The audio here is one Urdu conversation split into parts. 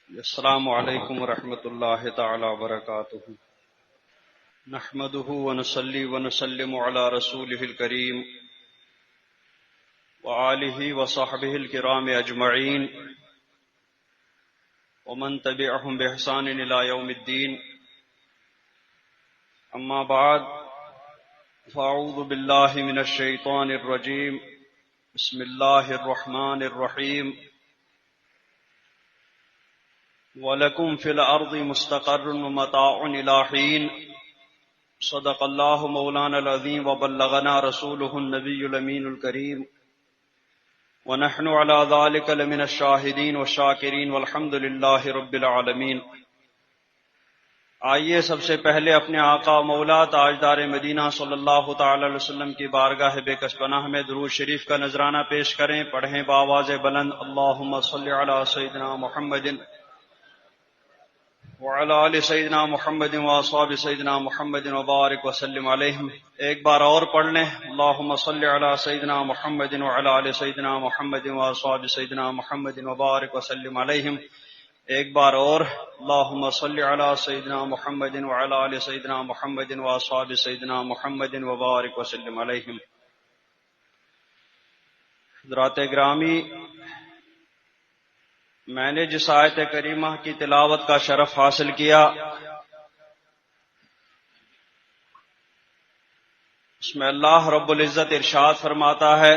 السلام علیکم ورحمۃ اللہ تعالی وبرکاتہ نحمده ونصلي ونسلم على رسوله الكريم وآلہ وصحبہ الکرام اجمعین ومن تبعهم بإحسان إلى يوم الدین اما بعد فاعوذ باللہ من الشیطان الرجیم بسم اللہ الرحمن الرحیم وَلَكُمْ فِي الْأَرْضِ مُسْتَقَرٌّ وَمَتَاعٌ إِلَىٰ حِينٍ صدق اللہ مولانا العظیم وبلغنا رسولہ النبی الامین الکریم ونحن على ذلك لمن الشاہدین والشاکرین والحمد للہ رب العالمین۔ آئیے سب سے پہلے اپنے آقا مولا تاجدار مدینہ صلی اللہ تعالی علیہ وسلم کی بارگاہ بے کس پناہ میں درود شریف کا نذرانہ پیش کریں، پڑھیں بآواز بلند اللہم صل علی سیدنا محمد وعلى آل سیدنا محمد واصحاب سیدنا محمد وبارک وسلم علیہم۔ ایک بار اور پڑھ لیں اللہم صل علی سیدنا محمد وعلى آل سیدنا محمد واصحاب سیدنا محمد وبارک وسلم علیہم۔ ایک بار اور اللہم صل علی سیدنا محمد وعلى آل سیدنا محمد واصحاب سیدنا محمد وبارک وسلم علیہم۔ حضرات گرامی، میں نے جس آیت کریمہ کی تلاوت کا شرف حاصل کیا اس میں اللہ رب العزت ارشاد فرماتا ہے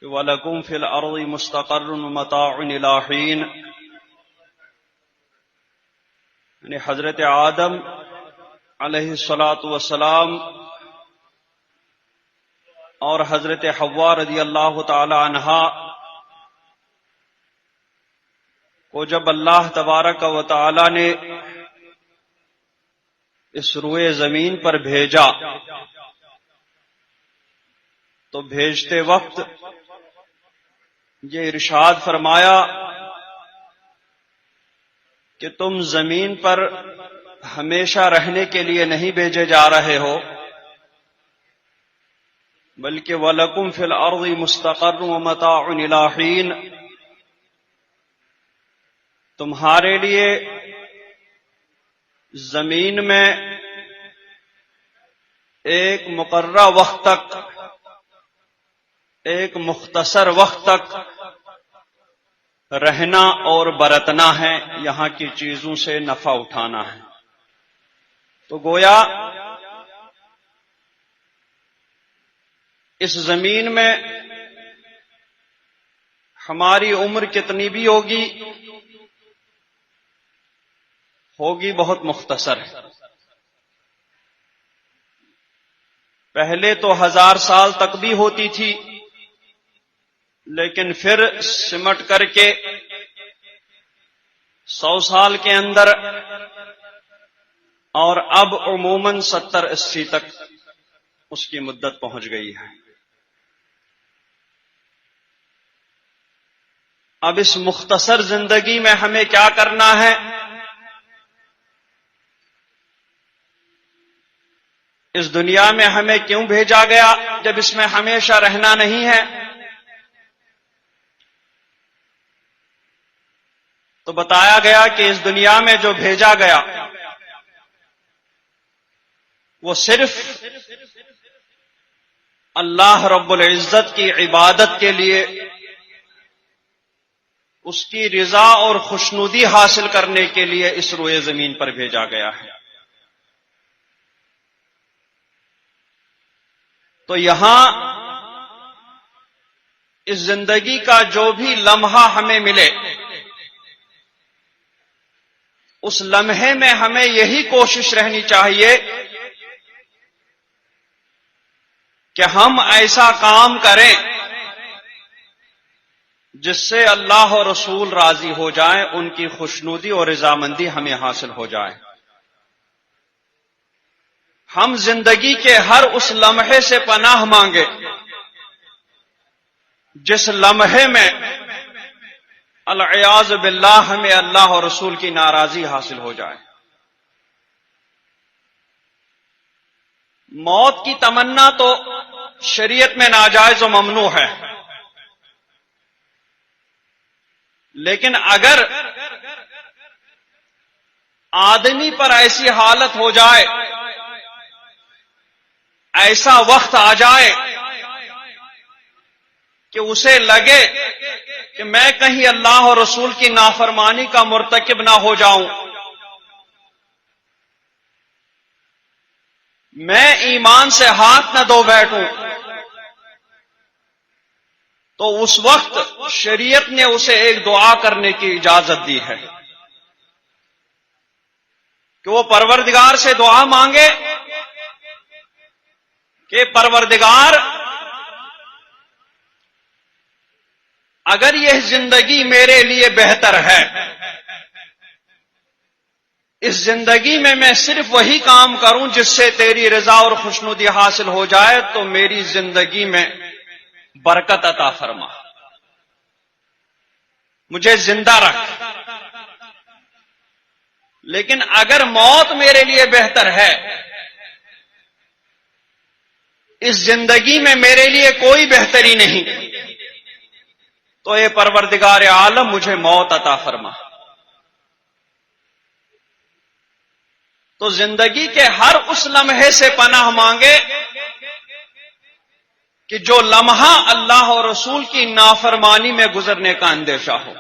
کہ وَلَكُمْ فِي الْأَرْضِ مُسْتَقَرٌّ وَمَتَاعٌ إِلَىٰ حِينٍ، یعنی حضرت آدم علیہ السلام اور حضرت حوا رضی اللہ تعالی عنہا کو جب اللہ تبارک و تعالی نے اس روئے زمین پر بھیجا تو بھیجتے وقت یہ ارشاد فرمایا کہ تم زمین پر ہمیشہ رہنے کے لیے نہیں بھیجے جا رہے ہو، بلکہ وَلَكُمْ فِي الْأَرْضِ مُسْتَقَرٌّ وَمَتَاعٌ إِلَىٰ حِينٍ، تمہارے لیے زمین میں ایک مقررہ وقت تک، ایک مختصر وقت تک رہنا اور برتنا ہے، یہاں کی چیزوں سے نفع اٹھانا ہے۔ تو گویا اس زمین میں ہماری عمر کتنی بھی ہوگی بہت مختصر ہے۔ پہلے تو 1000 سال تک بھی ہوتی تھی، لیکن پھر سمٹ کر کے 100 سال کے اندر، اور اب عموماً 70-80 تک اس کی مدت پہنچ گئی ہے۔ اب اس مختصر زندگی میں ہمیں کیا کرنا ہے؟ اس دنیا میں ہمیں کیوں بھیجا گیا جب اس میں ہمیشہ رہنا نہیں ہے؟ تو بتایا گیا کہ اس دنیا میں جو بھیجا گیا وہ صرف اللہ رب العزت کی عبادت کے لیے، اس کی رضا اور خوشنودی حاصل کرنے کے لیے اس روئے زمین پر بھیجا گیا ہے۔ تو یہاں اس زندگی کا جو بھی لمحہ ہمیں ملے، اس لمحے میں ہمیں یہی کوشش رہنی چاہیے کہ ہم ایسا کام کریں جس سے اللہ اور رسول راضی ہو جائیں، ان کی خوشنودی اور رضامندی ہمیں حاصل ہو جائے۔ ہم زندگی کے ہر اس لمحے سے پناہ مانگے جس لمحے میں العیاذ باللہ ہمیں اللہ اور رسول کی ناراضی حاصل ہو جائے۔ موت کی تمنا تو شریعت میں ناجائز و ممنوع ہے، لیکن اگر آدمی پر ایسی حالت ہو جائے، ایسا وقت آ جائے کہ اسے لگے کہ میں کہیں اللہ اور رسول کی نافرمانی کا مرتکب نہ ہو جاؤں، میں ایمان سے ہاتھ نہ دھو بیٹھوں، تو اس وقت شریعت نے اسے ایک دعا کرنے کی اجازت دی ہے کہ وہ پروردگار سے دعا مانگے کہ پروردگار اگر یہ زندگی میرے لیے بہتر ہے، اس زندگی میں صرف وہی کام کروں جس سے تیری رضا اور خوشنودی حاصل ہو جائے، تو میری زندگی میں برکت عطا فرما، مجھے زندہ رکھ۔ لیکن اگر موت میرے لیے بہتر ہے، اس زندگی میں میرے لیے کوئی بہتری نہیں، تو اے پروردگار عالم مجھے موت عطا فرما۔ تو زندگی کے ہر اس لمحے سے پناہ مانگے کہ جو لمحہ اللہ اور رسول کی نافرمانی میں گزرنے کا اندیشہ ہو۔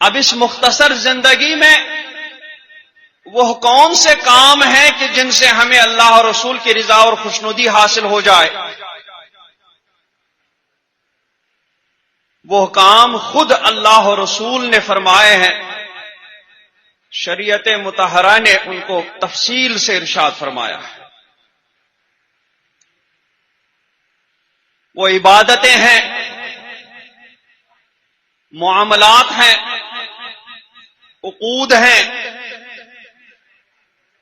اب اس مختصر زندگی میں وہ کون سے کام ہیں کہ جن سے ہمیں اللہ اور رسول کی رضا اور خوشنودی حاصل ہو جائے؟ وہ کام خود اللہ اور رسول نے فرمائے ہیں، شریعت مطہرہ نے ان کو تفصیل سے ارشاد فرمایا ہے۔ وہ عبادتیں ہیں، معاملات ہیں، عقود ہیں،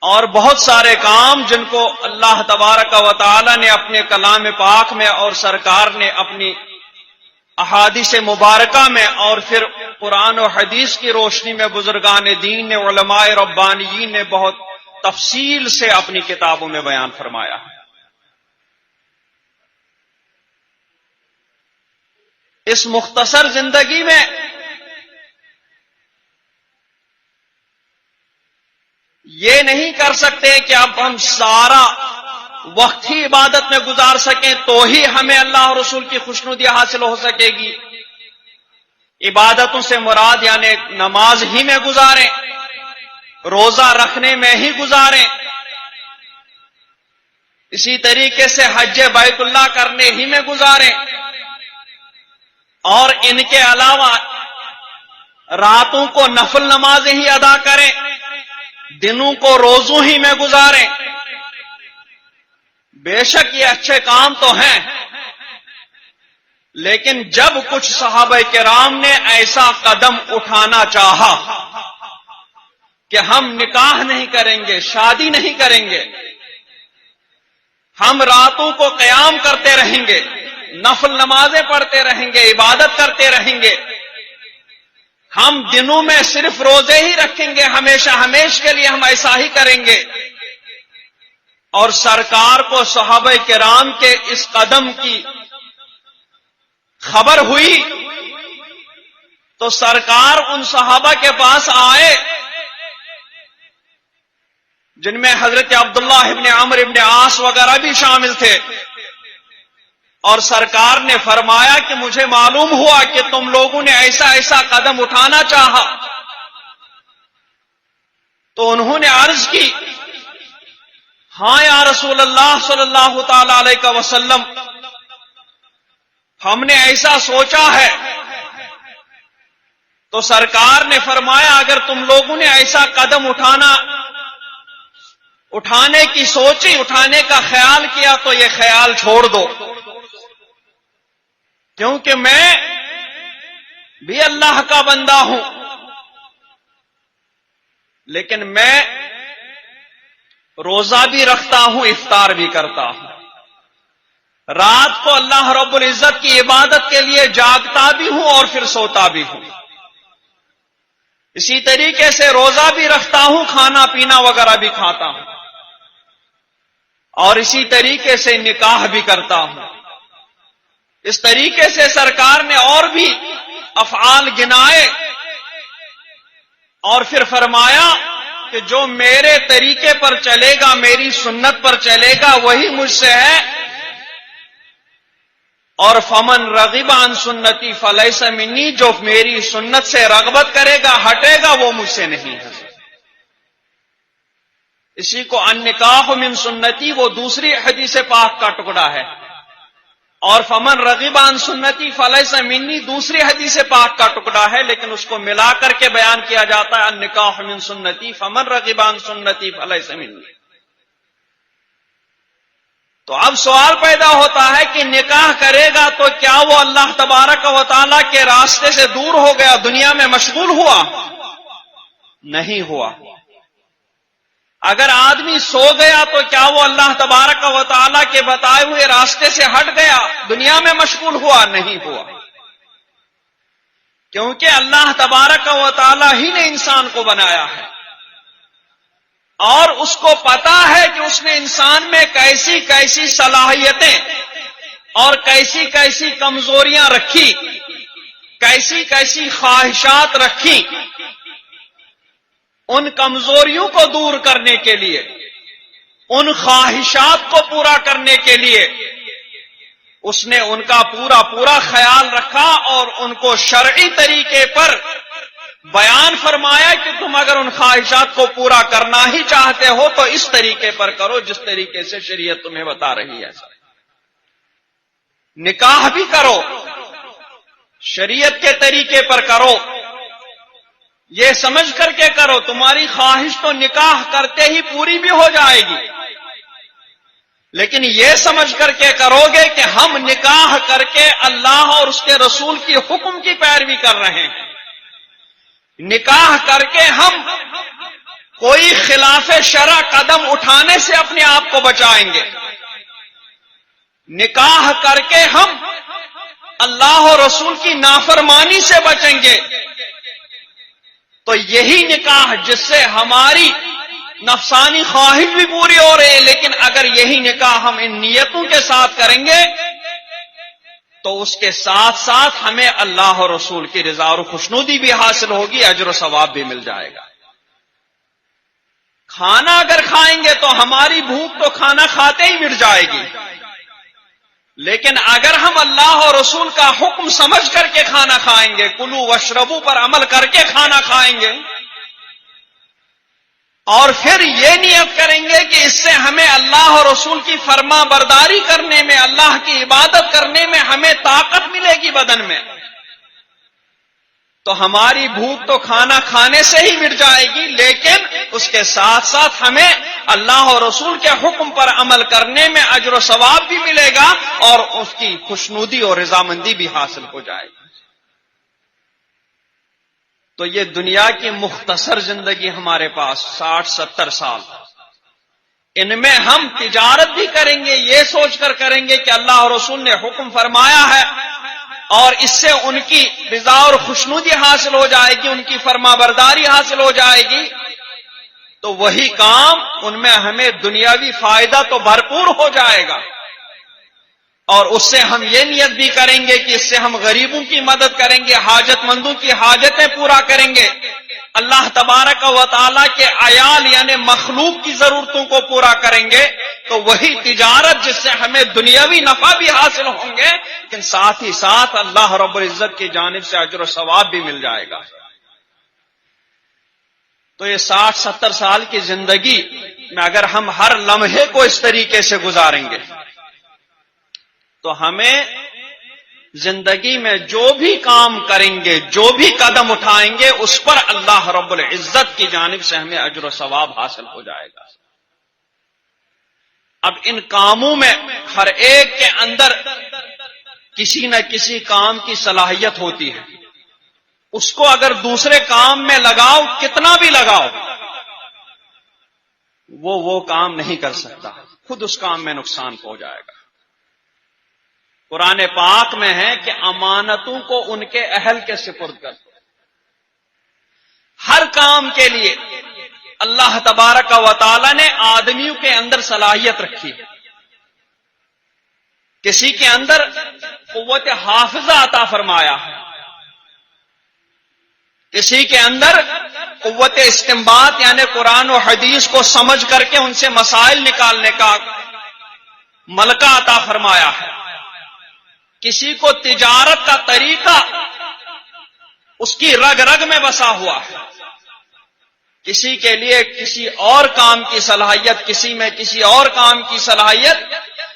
اور بہت سارے کام جن کو اللہ تبارک و تعالی نے اپنے کلام پاک میں اور سرکار نے اپنی احادیث مبارکہ میں اور پھر قرآن و حدیث کی روشنی میں بزرگان دین نے، علماء ربانیین نے بہت تفصیل سے اپنی کتابوں میں بیان فرمایا ہے۔ اس مختصر زندگی میں یہ نہیں کر سکتے کہ اب ہم سارا وقت ہی عبادت میں گزار سکیں تو ہی ہمیں اللہ اور رسول کی خوشنودی حاصل ہو سکے گی۔ عبادتوں سے مراد یعنی نماز ہی میں گزاریں، روزہ رکھنے میں ہی گزاریں، اسی طریقے سے حج بیت اللہ کرنے ہی میں گزاریں، اور ان کے علاوہ راتوں کو نفل نمازیں ہی ادا کریں، دنوں کو روزوں ہی میں گزاریں۔ بے شک یہ اچھے کام تو ہیں، لیکن جب کچھ صحابہ کرام نے ایسا قدم اٹھانا چاہا کہ ہم نکاح نہیں کریں گے، شادی نہیں کریں گے، ہم راتوں کو قیام کرتے رہیں گے، نفل نمازیں پڑھتے رہیں گے، عبادت کرتے رہیں گے، ہم دنوں میں صرف روزے ہی رکھیں گے، ہمیشہ ہمیش کے لیے ہم ایسا ہی کریں گے، اور سرکار کو صحابہ کرام کے اس قدم کی خبر ہوئی تو سرکار ان صحابہ کے پاس آئے جن میں حضرت عبداللہ ابن عمرو ابن عاص وغیرہ بھی شامل تھے، اور سرکار نے فرمایا کہ مجھے معلوم ہوا کہ تم لوگوں نے ایسا ایسا قدم اٹھانا چاہا۔ تو انہوں نے عرض کی، ہاں یا رسول اللہ صلی اللہ تعالی علیہ وسلم، ہم نے ایسا سوچا ہے۔ تو سرکار نے فرمایا اگر تم لوگوں نے ایسا قدم اٹھانے کی سوچی، اٹھانے کا خیال کیا تو یہ خیال چھوڑ دو، کیونکہ میں بھی اللہ کا بندہ ہوں، لیکن میں روزہ بھی رکھتا ہوں، افطار بھی کرتا ہوں، رات کو اللہ رب العزت کی عبادت کے لیے جاگتا بھی ہوں اور پھر سوتا بھی ہوں، اسی طریقے سے روزہ بھی رکھتا ہوں، کھانا پینا وغیرہ بھی کھاتا ہوں، اور اسی طریقے سے نکاح بھی کرتا ہوں۔ اس طریقے سے سرکار نے اور بھی افعال گنائے اور پھر فرمایا کہ جو میرے طریقے پر چلے گا، میری سنت پر چلے گا، وہی مجھ سے ہے، اور فمن رغب عن سنتی فلیس منی، جو میری سنت سے رغبت کرے گا، ہٹے گا، وہ مجھ سے نہیں ہے۔ اسی کو النکاح من سنتی، وہ دوسری حدیث پاک کا ٹکڑا ہے، اور فمن رغب عن سنتی فلیس منی دوسری حدیث پاک کا ٹکڑا ہے، لیکن اس کو ملا کر کے بیان کیا جاتا ہے النکاح من سنتی فمن رغب عن سنتی فلیس منی۔ تو اب سوال پیدا ہوتا ہے کہ نکاح کرے گا تو کیا وہ اللہ تبارک و تعالیٰ کے راستے سے دور ہو گیا، دنیا میں مشغول ہوا؟ نہیں ہوا۔ اگر آدمی سو گیا تو کیا وہ اللہ تبارک و تعالیٰ کے بتائے ہوئے راستے سے ہٹ گیا، دنیا میں مشغول ہوا؟ نہیں ہوا، کیونکہ اللہ تبارک و تعالیٰ ہی نے انسان کو بنایا ہے، اور اس کو پتا ہے کہ اس نے انسان میں کیسی کیسی صلاحیتیں اور کیسی کیسی کمزوریاں رکھی، کیسی کیسی خواہشات رکھی۔ ان کمزوریوں کو دور کرنے کے لیے، ان خواہشات کو پورا کرنے کے لیے اس نے ان کا پورا خیال رکھا اور ان کو شرعی طریقے پر بیان فرمایا کہ تم اگر ان خواہشات کو پورا کرنا ہی چاہتے ہو تو اس طریقے پر کرو جس طریقے سے شریعت تمہیں بتا رہی ہے۔ نکاح بھی کرو، شریعت کے طریقے پر کرو، یہ سمجھ کر کے کرو، تمہاری خواہش تو نکاح کرتے ہی پوری بھی ہو جائے گی، لیکن یہ سمجھ کر کے کرو گے کہ ہم نکاح کر کے اللہ اور اس کے رسول کی حکم کی پیروی کر رہے ہیں، نکاح کر کے ہم کوئی خلاف شرع قدم اٹھانے سے اپنے آپ کو بچائیں گے، نکاح کر کے ہم اللہ اور رسول کی نافرمانی سے بچیں گے۔ تو یہی نکاح جس سے ہماری نفسانی خواہش بھی پوری ہو رہی ہے، لیکن اگر یہی نکاح ہم ان نیتوں کے ساتھ کریں گے تو اس کے ساتھ ساتھ ہمیں اللہ اور رسول کی رضا اور خوشنودی بھی حاصل ہوگی، اجر و ثواب بھی مل جائے گا۔ کھانا اگر کھائیں گے تو ہماری بھوک تو کھانا کھاتے ہی مٹ جائے گی، لیکن اگر ہم اللہ اور رسول کا حکم سمجھ کر کے کھانا کھائیں گے، کلو واشربو پر عمل کر کے کھانا کھائیں گے، اور پھر یہ نیت کریں گے کہ اس سے ہمیں اللہ اور رسول کی فرما برداری کرنے میں، اللہ کی عبادت کرنے میں ہمیں طاقت ملے گی بدن میں، تو ہماری بھوک تو کھانا کھانے سے ہی مٹ جائے گی، لیکن اس کے ساتھ ساتھ ہمیں اللہ اور رسول کے حکم پر عمل کرنے میں اجر و ثواب بھی ملے گا اور اس کی خوشنودی اور رضامندی بھی حاصل ہو جائے گی۔ تو یہ دنیا کی مختصر زندگی ہمارے پاس 60-70 سال، ان میں ہم تجارت بھی کریں گے، یہ سوچ کر کریں گے کہ اللہ اور رسول نے حکم فرمایا ہے اور اس سے ان کی رضا اور خوشنودی حاصل ہو جائے گی، ان کی فرما برداری حاصل ہو جائے گی، تو وہی کام ان میں ہمیں دنیاوی فائدہ تو بھرپور ہو جائے گا، اور اس سے ہم یہ نیت بھی کریں گے کہ اس سے ہم غریبوں کی مدد کریں گے، حاجت مندوں کی حاجتیں پورا کریں گے، اللہ تبارک و تعالیٰ کے عیال یعنی مخلوق کی ضرورتوں کو پورا کریں گے، تو وہی تجارت جس سے ہمیں دنیاوی نفع بھی حاصل ہوں گے، لیکن ساتھ ہی ساتھ اللہ رب العزت کی جانب سے اجر و ثواب بھی مل جائے گا۔ تو یہ 60-70 سال کی زندگی میں اگر ہم ہر لمحے کو اس طریقے سے گزاریں گے تو ہمیں زندگی میں جو بھی کام کریں گے، جو بھی قدم اٹھائیں گے، اس پر اللہ رب العزت کی جانب سے ہمیں اجر و ثواب حاصل ہو جائے گا۔ اب ان کاموں میں ہر ایک کے اندر کسی نہ کسی کام کی صلاحیت ہوتی ہے، اس کو اگر دوسرے کام میں لگاؤ، کتنا بھی لگاؤ، وہ کام نہیں کر سکتا، خود اس کام میں نقصان ہو جائے گا۔ قرآن پاک میں ہے کہ امانتوں کو ان کے اہل کے سپرد کر دو۔ ہر کام کے لیے اللہ تبارک و تعالی نے آدمیوں کے اندر صلاحیت رکھی ہے۔ کسی کے اندر قوت حافظہ عطا فرمایا ہے، کسی کے اندر قوت استنباط یعنی قرآن و حدیث کو سمجھ کر کے ان سے مسائل نکالنے کا ملکہ عطا فرمایا ہے، کسی کو تجارت کا طریقہ اس کی رگ رگ میں بسا ہوا ہے، کسی کے لیے کسی اور کام کی صلاحیت، کسی میں کسی اور کام کی صلاحیت۔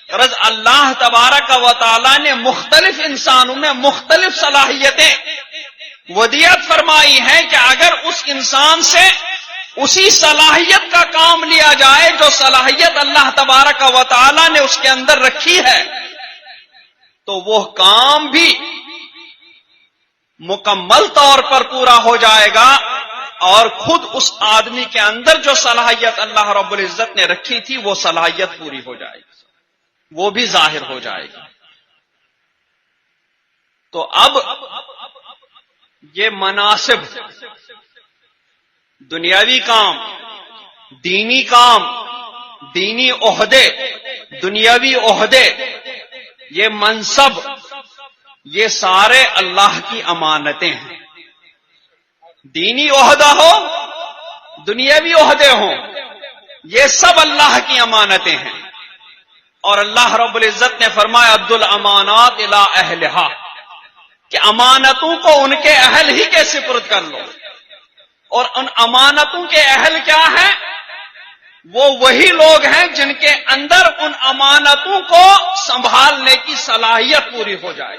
غرض اللہ تبارک و تعالی نے مختلف انسانوں میں مختلف صلاحیتیں ودیعت فرمائی ہیں کہ اگر اس انسان سے اسی صلاحیت کا کام لیا جائے جو صلاحیت اللہ تبارک و تعالی نے اس کے اندر رکھی ہے، تو وہ کام بھی مکمل طور پر پورا ہو جائے گا، اور خود اس آدمی کے اندر جو صلاحیت اللہ رب العزت نے رکھی تھی وہ صلاحیت پوری ہو جائے گی، وہ بھی ظاہر ہو جائے گی۔ تو اب یہ مناسب، دنیاوی کام، دینی کام، دینی عہدے، دنیاوی عہدے، یہ منصب، یہ سارے اللہ کی امانتیں ہیں۔ دینی عہدہ ہو، دنیاوی عہدے ہوں، یہ سب اللہ کی امانتیں ہیں، اور اللہ رب العزت نے فرمایا عبد الامانات الی اہلہا، کہ امانتوں کو ان کے اہل ہی کے سپرد کر لو۔ اور ان امانتوں کے اہل کیا ہیں؟ وہ وہی لوگ ہیں جن کے اندر ان امانتوں کو سنبھالنے کی صلاحیت پوری ہو جائے۔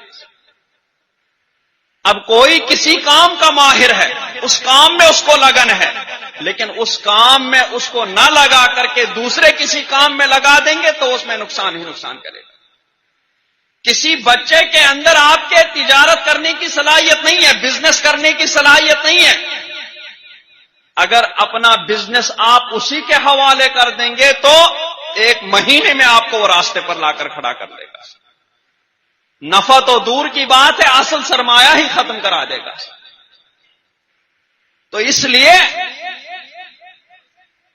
اب کوئی کسی کام کا ماہر ہے، اس کام میں اس کو لگن ہے، لیکن اس کام میں اس کو نہ لگا کر کے دوسرے کسی کام میں لگا دیں گے تو اس میں نقصان ہی نقصان کرے گا۔ کسی بچے کے اندر آپ کے تجارت کرنے کی صلاحیت نہیں ہے، بزنس کرنے کی صلاحیت نہیں ہے، اگر اپنا بزنس آپ اسی کے حوالے کر دیں گے تو ایک مہینے میں آپ کو وہ راستے پر لا کر کھڑا کر دے گا۔ نفع تو دور کی بات ہے، اصل سرمایہ ہی ختم کرا دے گا۔ تو اس لیے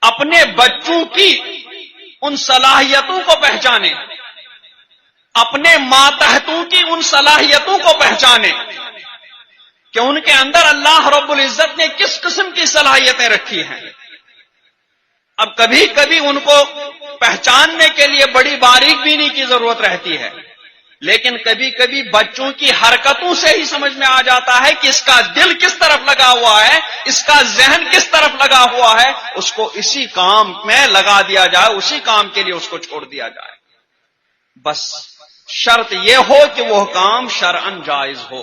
اپنے بچوں کی ان صلاحیتوں کو پہچانیں، اپنے ماتحتوں کی ان صلاحیتوں کو پہچانیں کہ ان کے اندر اللہ رب العزت نے کس قسم کی صلاحیتیں رکھی ہیں۔ اب کبھی کبھی ان کو پہچاننے کے لیے بڑی باریک بینی کی ضرورت رہتی ہے، لیکن کبھی کبھی بچوں کی حرکتوں سے ہی سمجھ میں آ جاتا ہے کہ اس کا دل کس طرف لگا ہوا ہے، اس کا ذہن کس طرف لگا ہوا ہے، اس کو اسی کام میں لگا دیا جائے، اسی کام کے لیے اس کو چھوڑ دیا جائے۔ بس شرط یہ ہو کہ وہ کام شرعاً جائز ہو،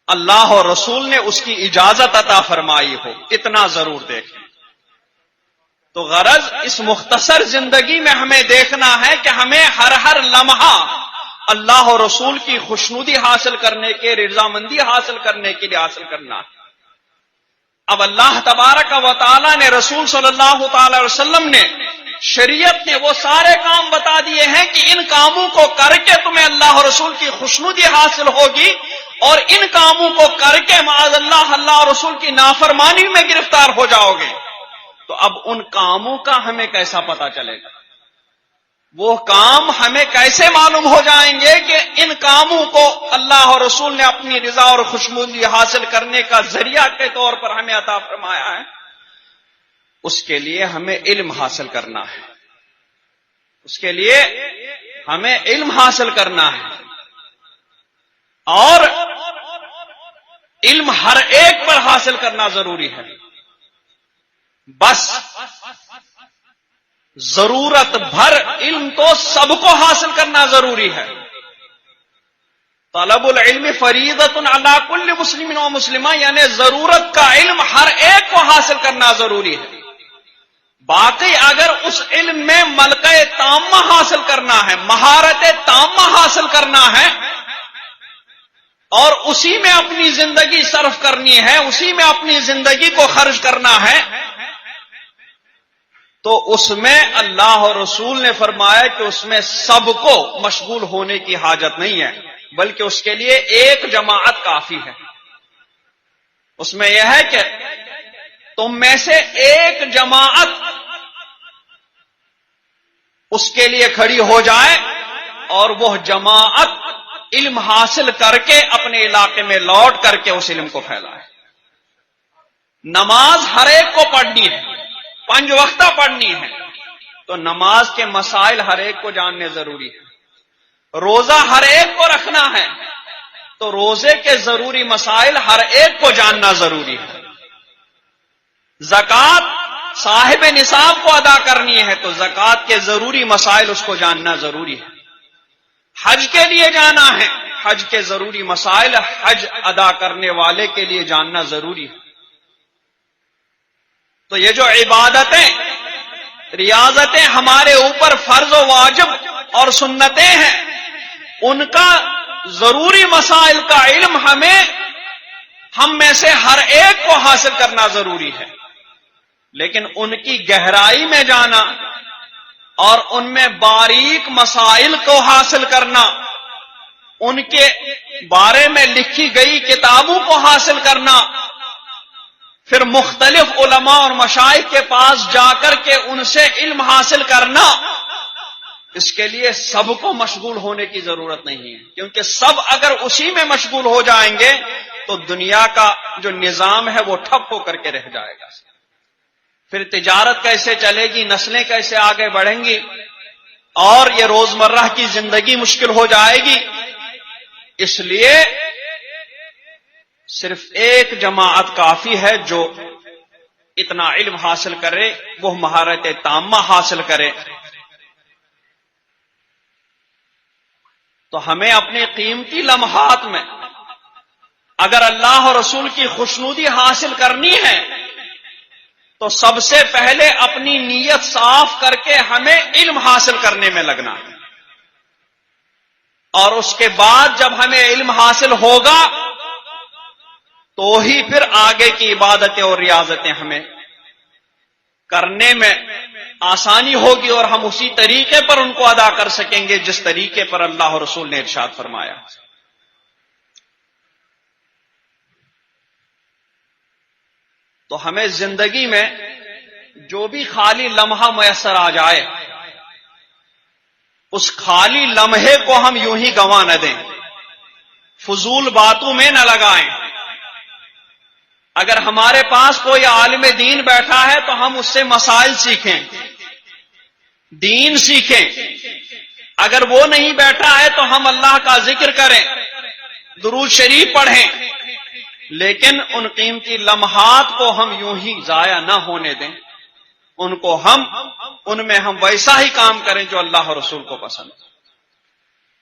اللہ اور رسول نے اس کی اجازت عطا فرمائی ہو، اتنا ضرور دیکھیں۔ تو غرض اس مختصر زندگی میں ہمیں دیکھنا ہے کہ ہمیں ہر لمحہ اللہ اور رسول کی خوشنودی حاصل کرنے کے، رضامندی حاصل کرنے کے لیے حاصل کرنا ہے۔ اب اللہ تبارک و تعالی نے، رسول صلی اللہ تعالی علیہ وسلم نے، شریعت نے وہ سارے کام بتا دیے ہیں کہ ان کاموں کو کر کے تمہیں اللہ اور رسول کی خوشنودی حاصل ہوگی، اور ان کاموں کو کر کے معاذ اللہ اور رسول کی نافرمانی میں گرفتار ہو جاؤ گے۔ تو اب ان کاموں کا ہمیں کیسا پتہ چلے گا؟ وہ کام ہمیں کیسے معلوم ہو جائیں گے کہ ان کاموں کو اللہ اور رسول نے اپنی رضا اور خوشنودی حاصل کرنے کا ذریعہ کے طور پر ہمیں عطا فرمایا ہے؟ اس کے لیے ہمیں علم حاصل کرنا ہے، اس کے لیے ہمیں علم حاصل کرنا ہے، اور علم ہر ایک پر حاصل کرنا ضروری ہے۔ بس ضرورت بھر علم تو سب کو حاصل کرنا ضروری ہے۔ طلب العلم فریضۃ علی کل مسلم و مسلمہ، یعنی ضرورت کا علم ہر ایک کو حاصل کرنا ضروری ہے۔ باقی اگر اس علم میں ملکہ تامہ حاصل کرنا ہے، مہارت تامہ حاصل کرنا ہے، اور اسی میں اپنی زندگی صرف کرنی ہے، اسی میں اپنی زندگی کو خرچ کرنا ہے، تو اس میں اللہ اور رسول نے فرمایا کہ اس میں سب کو مشغول ہونے کی حاجت نہیں ہے، بلکہ اس کے لیے ایک جماعت کافی ہے۔ اس میں یہ ہے کہ تم میں سے ایک جماعت اس کے لیے کھڑی ہو جائے اور وہ جماعت علم حاصل کر کے اپنے علاقے میں لوٹ کر کے اس علم کو پھیلائے۔ نماز ہر ایک کو پڑھنی ہے، 5 وقتہ پڑھنی ہے، تو نماز کے مسائل ہر ایک کو جاننے ضروری ہے۔ روزہ ہر ایک کو رکھنا ہے، تو روزے کے ضروری مسائل ہر ایک کو جاننا ضروری ہے۔ زکوٰۃ صاحب نصاب کو ادا کرنی ہے، تو زکوٰۃ کے ضروری مسائل اس کو جاننا ضروری ہے۔ حج کے لیے جانا ہے، حج کے ضروری مسائل حج ادا کرنے والے کے لیے جاننا ضروری ہے۔ تو یہ جو عبادتیں، ریاضتیں ہمارے اوپر فرض و واجب اور سنتیں ہیں، ان کا ضروری مسائل کا علم ہم میں سے ہر ایک کو حاصل کرنا ضروری ہے، لیکن ان کی گہرائی میں جانا اور ان میں باریک مسائل کو حاصل کرنا، ان کے بارے میں لکھی گئی کتابوں کو حاصل کرنا، پھر مختلف علماء اور مشائخ کے پاس جا کر کے ان سے علم حاصل کرنا، اس کے لیے سب کو مشغول ہونے کی ضرورت نہیں ہے، کیونکہ سب اگر اسی میں مشغول ہو جائیں گے تو دنیا کا جو نظام ہے وہ ٹھپ ہو کر کے رہ جائے گا۔ پھر تجارت کیسے چلے گی، نسلیں کیسے آگے بڑھیں گی، اور یہ روزمرہ کی زندگی مشکل ہو جائے گی۔ اس لیے صرف ایک جماعت کافی ہے جو اتنا علم حاصل کرے، وہ مہارت تامہ حاصل کرے۔ تو ہمیں اپنے قیمتی لمحات میں اگر اللہ اور رسول کی خوشنودی حاصل کرنی ہے تو سب سے پہلے اپنی نیت صاف کر کے ہمیں علم حاصل کرنے میں لگنا ہے، اور اس کے بعد جب ہمیں علم حاصل ہوگا تو ہی پھر آگے کی عبادتیں اور ریاضتیں ہمیں کرنے میں آسانی ہوگی، اور ہم اسی طریقے پر ان کو ادا کر سکیں گے جس طریقے پر اللہ اور رسول نے ارشاد فرمایا۔ تو ہمیں زندگی میں جو بھی خالی لمحہ میسر آ جائے، اس خالی لمحے کو ہم یوں ہی گنوا نہ دیں، فضول باتوں میں نہ لگائیں۔ اگر ہمارے پاس کوئی عالم دین بیٹھا ہے تو ہم اس سے مسائل سیکھیں، دین سیکھیں۔ اگر وہ نہیں بیٹھا ہے تو ہم اللہ کا ذکر کریں، درود شریف پڑھیں، لیکن ان قیمتی لمحات کو ہم یوں ہی ضائع نہ ہونے دیں، ان میں ہم ویسا ہی کام کریں جو اللہ اور رسول کو پسند۔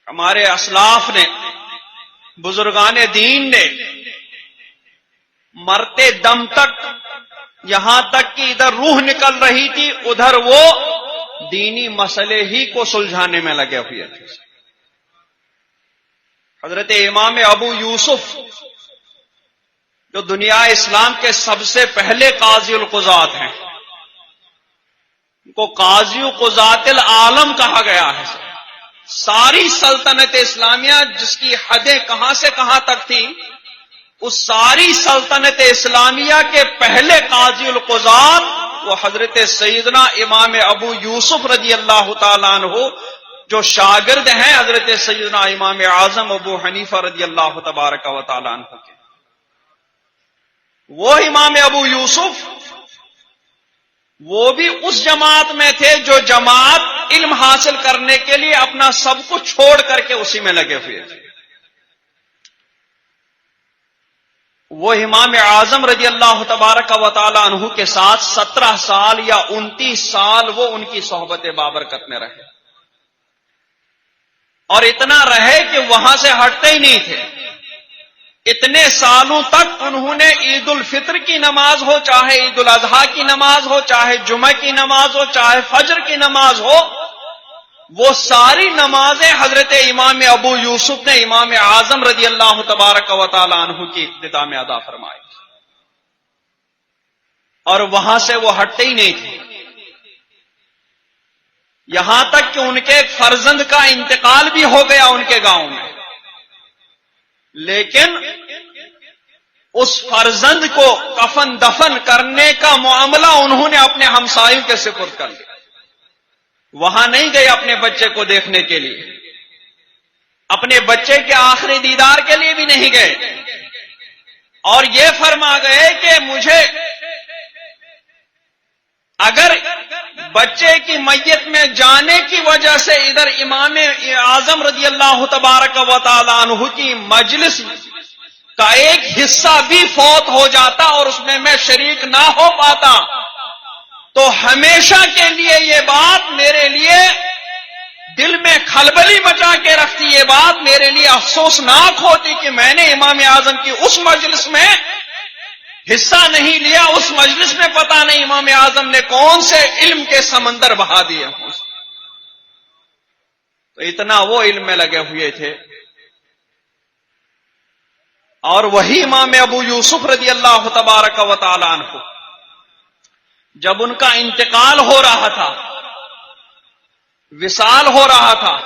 ہمارے اسلاف نے، بزرگان دین نے مرتے دم تک، یہاں تک کہ ادھر روح نکل رہی تھی ادھر وہ دینی مسئلے ہی کو سلجھانے میں لگے ہوئے تھے۔ حضرت امام ابو یوسف جو دنیا اسلام کے سب سے پہلے قاضی القضات ہیں، ان کو قاضی قضات العالم کہا گیا ہے۔ ساری سلطنت اسلامیہ جس کی حدیں کہاں سے کہاں تک تھی، اس ساری سلطنت اسلامیہ کے پہلے قاضی القضات وہ حضرت سیدنا امام ابو یوسف رضی اللہ تعالیٰ عنہ، جو شاگرد ہیں حضرت سیدنا امام اعظم ابو حنیفہ رضی اللہ تبارک و تعالیٰ عنہ کے۔ وہ امام ابو یوسف وہ بھی اس جماعت میں تھے جو جماعت علم حاصل کرنے کے لیے اپنا سب کچھ چھوڑ کر کے اسی میں لگے ہوئے تھے۔ وہ امام اعظم رضی اللہ تبارک و تعالی عنہ کے ساتھ 17 سال یا 29 سال وہ ان کی صحبت بابرکت میں رہے، اور اتنا رہے کہ وہاں سے ہٹتے ہی نہیں تھے۔ اتنے سالوں تک انہوں نے عید الفطر کی نماز ہو، چاہے عید الاضحیٰ کی نماز ہو، چاہے جمعہ کی نماز ہو، چاہے فجر کی نماز ہو، وہ ساری نمازیں حضرت امام ابو یوسف نے امام اعظم رضی اللہ تبارک و تعالی عنہ کی ابتدا میں ادا فرمائی، اور وہاں سے وہ ہٹتے ہی نہیں تھے، یہاں تک کہ ان کے ایک فرزند کا انتقال بھی ہو گیا ان کے گاؤں میں، لیکن اس فرزند کو کفن دفن کرنے کا معاملہ انہوں نے اپنے ہمسایوں کے سپرد کر لیا۔ وہاں نہیں گئے اپنے بچے کو دیکھنے کے لیے، اپنے بچے کے آخری دیدار کے لیے بھی نہیں گئے، اور یہ فرما گئے کہ مجھے اگر بچے کی میت میں جانے کی وجہ سے ادھر امام اعظم رضی اللہ تبارک و تعالی عنہ کی مجلس کا ایک حصہ بھی فوت ہو جاتا اور اس میں شریک نہ ہو پاتا تو ہمیشہ کے لیے یہ بات میرے لیے دل میں کھلبلی مچا کے رکھتی، یہ بات میرے لیے افسوسناک ہوتی کہ میں نے امام اعظم کی اس مجلس میں حصہ نہیں لیا، اس مجلس میں پتہ نہیں امام اعظم نے کون سے علم کے سمندر بہا دیے۔ تو اتنا وہ علم میں لگے ہوئے تھے۔ اور وہی امام ابو یوسف رضی اللہ تبارک و تعالی عنہ جب ان کا انتقال ہو رہا تھا، وصال ہو رہا تھا،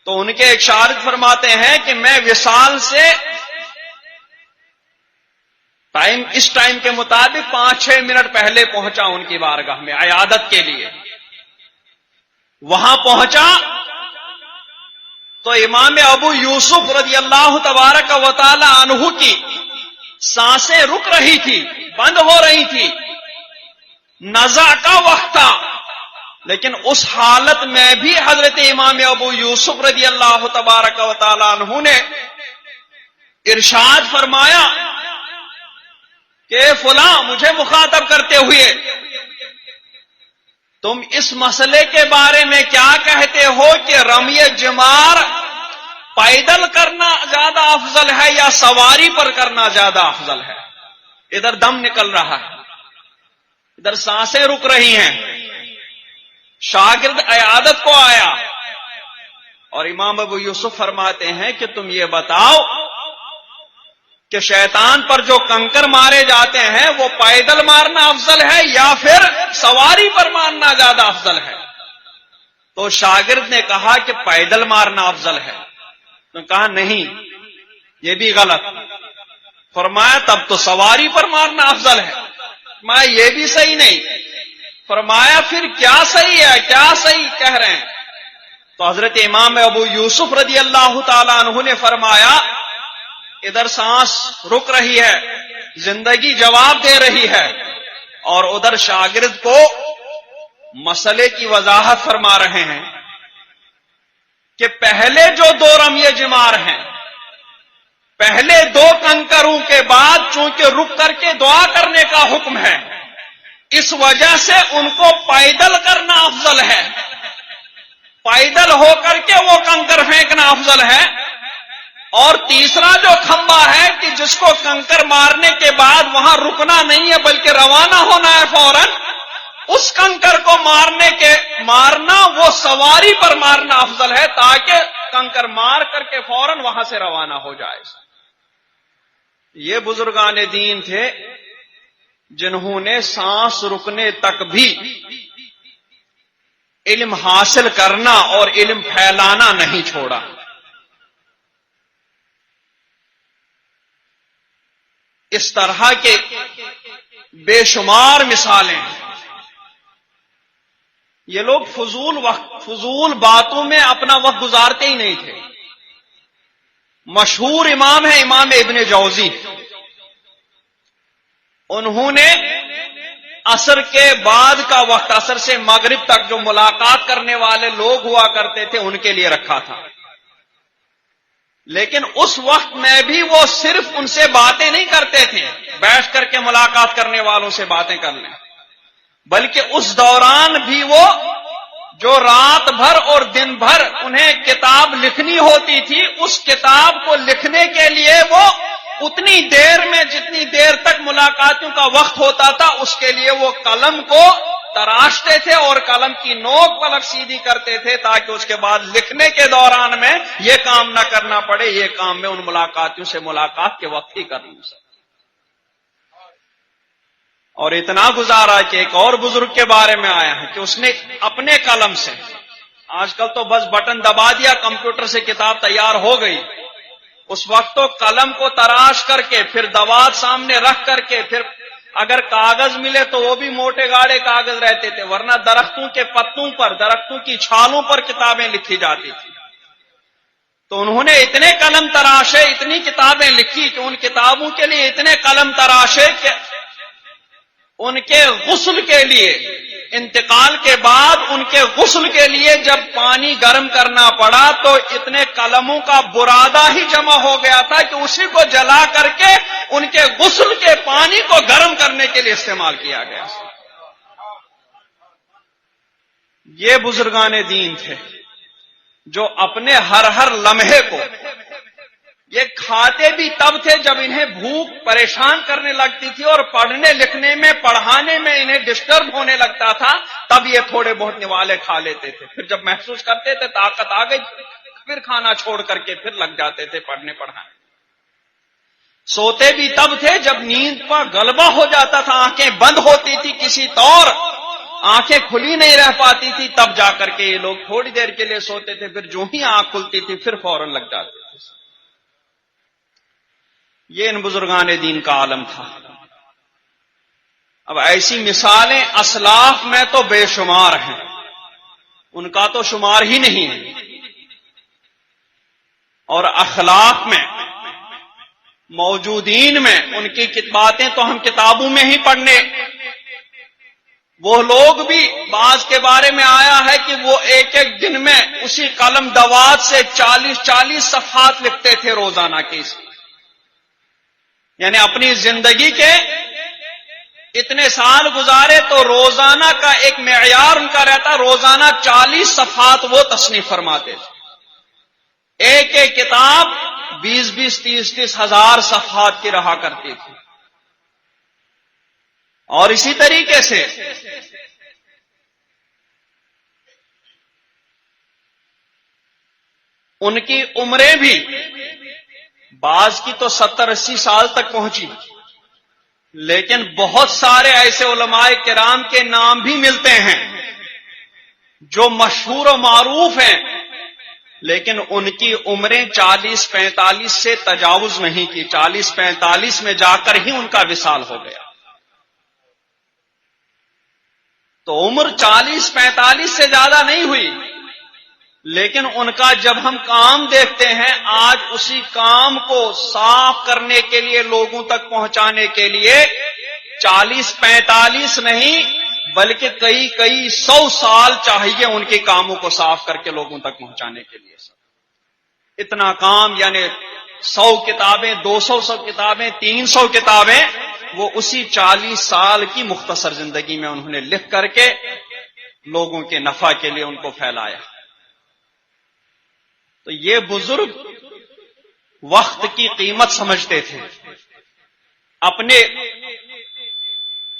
تو ان کے ایک شارد فرماتے ہیں کہ میں وصال سے اس ٹائم کے مطابق 5-6 منٹ پہلے پہنچا ان کی بارگاہ میں عیادت کے لیے۔ وہاں پہنچا تو امام ابو یوسف رضی اللہ تبارک و تعالی عنہ کی سانسیں رک رہی تھی، بند ہو رہی تھی، نزع کا وقت تھا، لیکن اس حالت میں بھی حضرت امام ابو یوسف رضی اللہ تبارک و تعالی عنہ نے ارشاد فرمایا کہ فلاں، مجھے مخاطب کرتے ہوئے، تم اس مسئلے کے بارے میں کیا کہتے ہو کہ رمی جمار پیدل کرنا زیادہ افضل ہے یا سواری پر کرنا زیادہ افضل ہے؟ ادھر دم نکل رہا ہے، ادھر سانسیں رک رہی ہیں، شاگرد عیادت کو آیا، اور امام ابو یوسف فرماتے ہیں کہ تم یہ بتاؤ کہ شیطان پر جو کنکر مارے جاتے ہیں وہ پیدل مارنا افضل ہے یا پھر سواری پر مارنا زیادہ افضل ہے؟ تو شاگرد نے کہا کہ پیدل مارنا افضل ہے۔ تو کہا نہیں، یہ بھی غلط۔ فرمایا تب تو سواری پر مارنا افضل ہے۔ فرمایا یہ بھی صحیح نہیں۔ فرمایا پھر کیا صحیح ہے، کیا صحیح کہہ رہے ہیں؟ تو حضرت امام ابو یوسف رضی اللہ تعالی عنہ نے فرمایا ادھر سانس رک رہی ہے، زندگی جواب دے رہی ہے، اور ادھر شاگرد کو مسئلے کی وضاحت فرما رہے ہیں کہ پہلے جو 2 رمی جمار ہیں، پہلے 2 کنکروں کے بعد چونکہ رک کر کے دعا کرنے کا حکم ہے، اس وجہ سے ان کو پیدل کرنا افضل ہے، پیدل ہو کر کے وہ کنکر پھینکنا افضل ہے۔ اور تیسرا جو کھمبا ہے کہ جس کو کنکر مارنے کے بعد وہاں رکنا نہیں ہے بلکہ روانہ ہونا ہے فوراً، اس کنکر کو مارنا وہ سواری پر مارنا افضل ہے تاکہ کنکر مار کر کے فوراً وہاں سے روانہ ہو جائے۔ یہ بزرگان دین تھے جنہوں نے سانس رکنے تک بھی علم حاصل کرنا اور علم پھیلانا نہیں چھوڑا۔ اس طرح کے بے شمار مثالیں ہیں۔ یہ لوگ فضول باتوں میں اپنا وقت گزارتے ہی نہیں تھے۔ مشہور امام ہے امام ابن جوزی، انہوں نے عصر کے بعد کا وقت، عصر سے مغرب تک جو ملاقات کرنے والے لوگ ہوا کرتے تھے ان کے لیے رکھا تھا، لیکن اس وقت میں بھی وہ صرف ان سے باتیں نہیں کرتے تھے، بیٹھ کر کے ملاقات کرنے والوں سے باتیں کر لیں، بلکہ اس دوران بھی وہ جو رات بھر اور دن بھر انہیں کتاب لکھنی ہوتی تھی، اس کتاب کو لکھنے کے لیے وہ اتنی دیر میں جتنی دیر تک ملاقاتوں کا وقت ہوتا تھا اس کے لیے وہ قلم کو تراشتے تھے اور قلم کی نوک پلک سیدھی کرتے تھے تاکہ اس کے بعد لکھنے کے دوران میں یہ کام نہ کرنا پڑے، یہ کام میں ان ملاقاتوں سے ملاقات کے وقت ہی کر لوں سکتا۔ اور اتنا گزارا کہ ایک اور بزرگ کے بارے میں آیا ہے کہ اس نے اپنے قلم سے، آج کل تو بس بٹن دبا دیا کمپیوٹر سے کتاب تیار ہو گئی، اس وقت تو قلم کو تراش کر کے پھر دوات سامنے رکھ کر کے پھر اگر کاغذ ملے تو وہ بھی موٹے گاڑے کاغذ رہتے تھے، ورنہ درختوں کے پتوں پر، درختوں کی چھالوں پر کتابیں لکھی جاتی تھی۔ تو انہوں نے اتنے قلم تراشے، اتنی کتابیں لکھی کہ ان کتابوں کے لیے اتنے قلم تراشے کہ ان کے غسل کے لیے، انتقال کے بعد ان کے غسل کے لیے جب پانی گرم کرنا پڑا تو اتنے قلموں کا برادہ ہی جمع ہو گیا تھا کہ اسی کو جلا کر کے ان کے غسل کے پانی کو گرم کرنے کے لیے استعمال کیا گیا۔ یہ بزرگان دین تھے جو اپنے ہر لمحے کو، یہ کھاتے بھی تب تھے جب انہیں بھوک پریشان کرنے لگتی تھی اور پڑھنے لکھنے میں، پڑھانے میں انہیں ڈسٹرب ہونے لگتا تھا، تب یہ تھوڑے بہت نوالے کھا لیتے تھے، پھر جب محسوس کرتے تھے طاقت آ گئی پھر کھانا چھوڑ کر کے پھر لگ جاتے تھے پڑھنے پڑھانے۔ سوتے بھی تب تھے جب نیند پر غلبہ ہو جاتا تھا، آنکھیں بند ہوتی تھی، کسی طور آنکھیں کھلی نہیں رہ پاتی تھی، تب جا کر کے یہ لوگ تھوڑی دیر کے لیے سوتے تھے، پھر جو ہی آنکھ کھلتی تھی پھر فوراً لگ جاتے تھے۔ یہ ان بزرگان دین کا عالم تھا۔ اب ایسی مثالیں اسلاف میں تو بے شمار ہیں، ان کا تو شمار ہی نہیں ہے، اور اخلاق میں، موجودین میں ان کی باتیں تو ہم کتابوں میں ہی پڑھنے۔ وہ لوگ بھی بعض کے بارے میں آیا ہے کہ وہ ایک دن میں اسی قلم دوات سے 40 صفحات لکھتے تھے روزانہ کے، یعنی اپنی زندگی کے اتنے سال گزارے تو روزانہ کا ایک معیار ان کا رہتا، روزانہ 40 صفحات وہ تصنیف فرماتے تھے۔ ایک کتاب 20 30 ہزار صفحات کی رہا کرتی تھی۔ اور اسی طریقے سے ان کی عمریں بھی بعض کی تو 70-80 سال تک پہنچی، لیکن بہت سارے ایسے علماء کرام کے نام بھی ملتے ہیں جو مشہور و معروف ہیں، لیکن ان کی عمریں 40-45 سے تجاوز نہیں کی، 40-45 میں جا کر ہی ان کا وصال ہو گیا۔ تو عمر 40-45 سے زیادہ نہیں ہوئی، لیکن ان کا جب ہم کام دیکھتے ہیں، آج اسی کام کو صاف کرنے کے لیے، لوگوں تک پہنچانے کے لیے 40-45 نہیں بلکہ کئی 100 سال چاہیے ان کے کاموں کو صاف کر کے لوگوں تک پہنچانے کے لیے۔ اتنا کام، یعنی 100 کتابیں، 200 کتابیں، 300 کتابیں، وہ اسی 40 سال کی مختصر زندگی میں انہوں نے لکھ کر کے لوگوں کے نفع کے لیے ان کو پھیلایا۔ تو یہ بزرگ وقت کی قیمت سمجھتے تھے، اپنے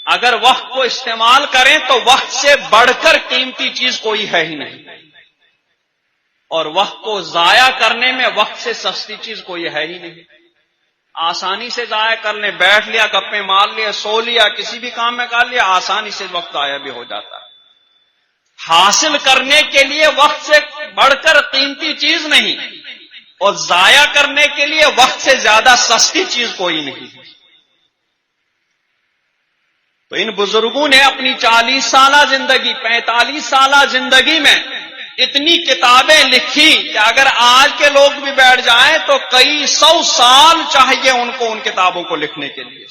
اگر وقت کو استعمال کریں تو وقت سے بڑھ کر قیمتی چیز کوئی ہے ہی نہیں، اور وقت کو ضائع کرنے میں وقت سے سستی چیز کوئی ہے ہی نہیں۔ آسانی سے ضائع کر لیں، بیٹھ لیا، گپیں مار لیا، سو لیا، کسی بھی کام میں کر لیا، آسانی سے وقت ضائع بھی ہو جاتا ہے۔ حاصل کرنے کے لیے وقت سے بڑھ کر قیمتی چیز نہیں، اور ضائع کرنے کے لیے وقت سے زیادہ سستی چیز کوئی نہیں۔ تو ان بزرگوں نے اپنی 40 سالہ زندگی، 45 سالہ زندگی میں اتنی کتابیں لکھی کہ اگر آج کے لوگ بھی بیٹھ جائیں تو کئی 100 سال چاہیے ان کو ان کتابوں کو لکھنے کے لیے۔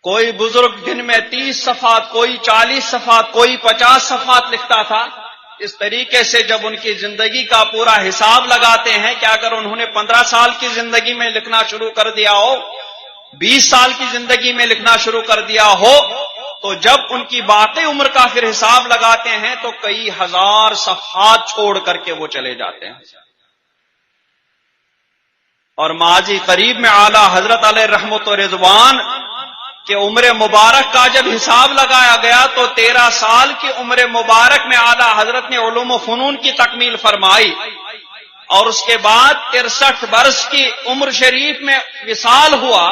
کوئی بزرگ دن میں 30 صفحات، کوئی 40 صفحات، کوئی 50 صفحات لکھتا تھا۔ اس طریقے سے جب ان کی زندگی کا پورا حساب لگاتے ہیں کہ اگر انہوں نے 15 سال کی زندگی میں لکھنا شروع کر دیا ہو، 20 سال کی زندگی میں لکھنا شروع کر دیا ہو، تو جب ان کی باقی عمر کا پھر حساب لگاتے ہیں تو کئی ہزار صفحات چھوڑ کر کے وہ چلے جاتے ہیں۔ اور ماضی قریب میں اعلی حضرت علیہ رحمت و رضوان کہ عمر مبارک کا جب حساب لگایا گیا تو 13 سال کی عمر مبارک میں اعلی حضرت نے علوم و فنون کی تکمیل فرمائی، اور اس کے بعد 63 برس کی عمر شریف میں وصال ہوا،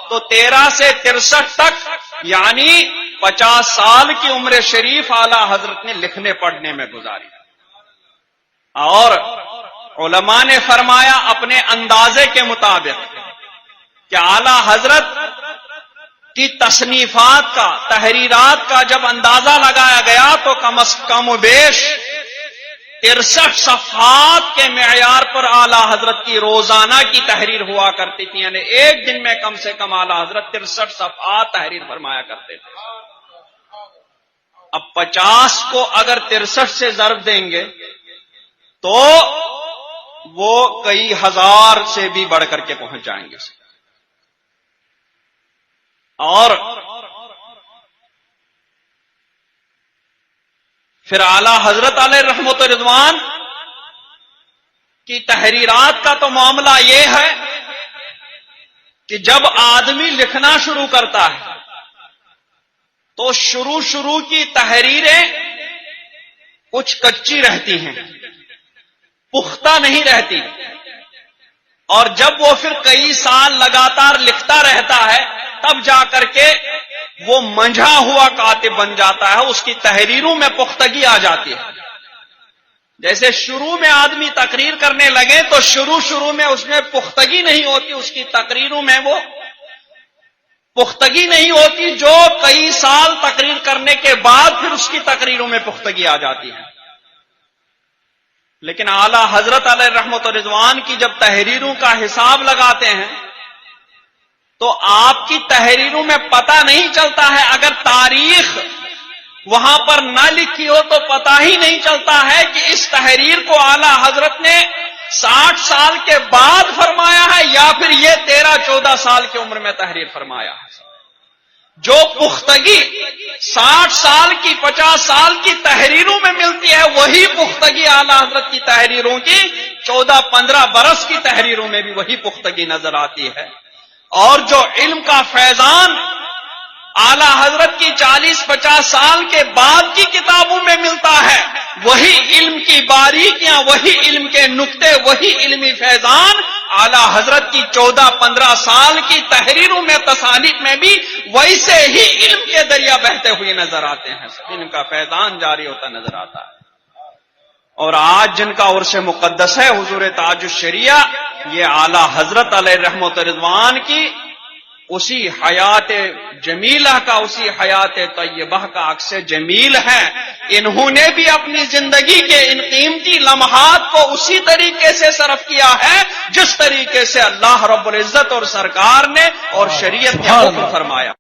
تو 13 سے 63 تک یعنی 50 سال کی عمر شریف اعلی حضرت نے لکھنے پڑھنے میں گزاری۔ اور علماء نے فرمایا اپنے اندازے کے مطابق کہ اعلی حضرت کی تصنیفات کا، تحریرات کا جب اندازہ لگایا گیا تو کم از کم و بیش 63 صفحات کے معیار پر اعلی حضرت کی روزانہ کی تحریر ہوا کرتی تھی، یعنی ایک دن میں کم سے کم اعلی حضرت 63 صفحات تحریر فرمایا کرتے تھے۔ اب 50 کو اگر 63 سے ضرب دیں گے تو وہ کئی ہزار سے بھی بڑھ کر کے پہنچ جائیں گے، اور پھر اعلی حضرت علیہ رحمت و رضوان کی تحریرات کا تو معاملہ یہ ہے کہ جب آدمی لکھنا شروع کرتا ہے تو شروع کی تحریریں کچھ کچی رہتی ہیں، پختہ نہیں رہتی، اور جب وہ پھر کئی سال لگاتار لکھتا رہتا ہے تب جا کر کے وہ منجھا ہوا کاتب بن جاتا ہے، اس کی تحریروں میں پختگی آ جاتی ہے۔ جیسے شروع میں آدمی تقریر کرنے لگے تو شروع میں اس میں پختگی نہیں ہوتی، اس کی تقریروں میں وہ پختگی نہیں ہوتی، جو کئی سال تقریر کرنے کے بعد پھر اس کی تقریروں میں پختگی آ جاتی ہے۔ لیکن اعلی حضرت علیہ رحمت و رضوان کی جب تحریروں کا حساب لگاتے ہیں تو آپ کی تحریروں میں پتہ نہیں چلتا ہے، اگر تاریخ وہاں پر نہ لکھی ہو تو پتہ ہی نہیں چلتا ہے کہ اس تحریر کو اعلی حضرت نے 60 سال کے بعد فرمایا ہے یا پھر یہ 13-14 سال کی عمر میں تحریر فرمایا ہے۔ جو پختگی 60 سال کی 50 سال کی تحریروں میں ملتی ہے وہی پختگی اعلی حضرت کی تحریروں کی 14-15 برس کی تحریروں میں بھی وہی پختگی نظر آتی ہے۔ اور جو علم کا فیضان اعلی حضرت کی 40-50 سال کے بعد کی کتابوں میں ملتا ہے وہی علم کی باریکیاں، وہی علم کے نکتے، وہی علمی فیضان اعلی حضرت کی 14-15 سال کی تحریروں میں تصانیف میں بھی ویسے ہی علم کے دریا بہتے ہوئے نظر آتے ہیں، علم کا فیضان جاری ہوتا نظر آتا ہے۔ اور آج جن کا عرس مقدس ہے حضور تاج الشریعہ، یہ اعلی حضرت علیہ رحمت رضوان کی اسی حیات جمیلہ کا، اسی حیات طیبہ کا عکس جمیل ہے۔ انہوں نے بھی اپنی زندگی کے ان قیمتی لمحات کو اسی طریقے سے صرف کیا ہے جس طریقے سے اللہ رب العزت اور سرکار نے اور شریعت نے حکم فرمایا۔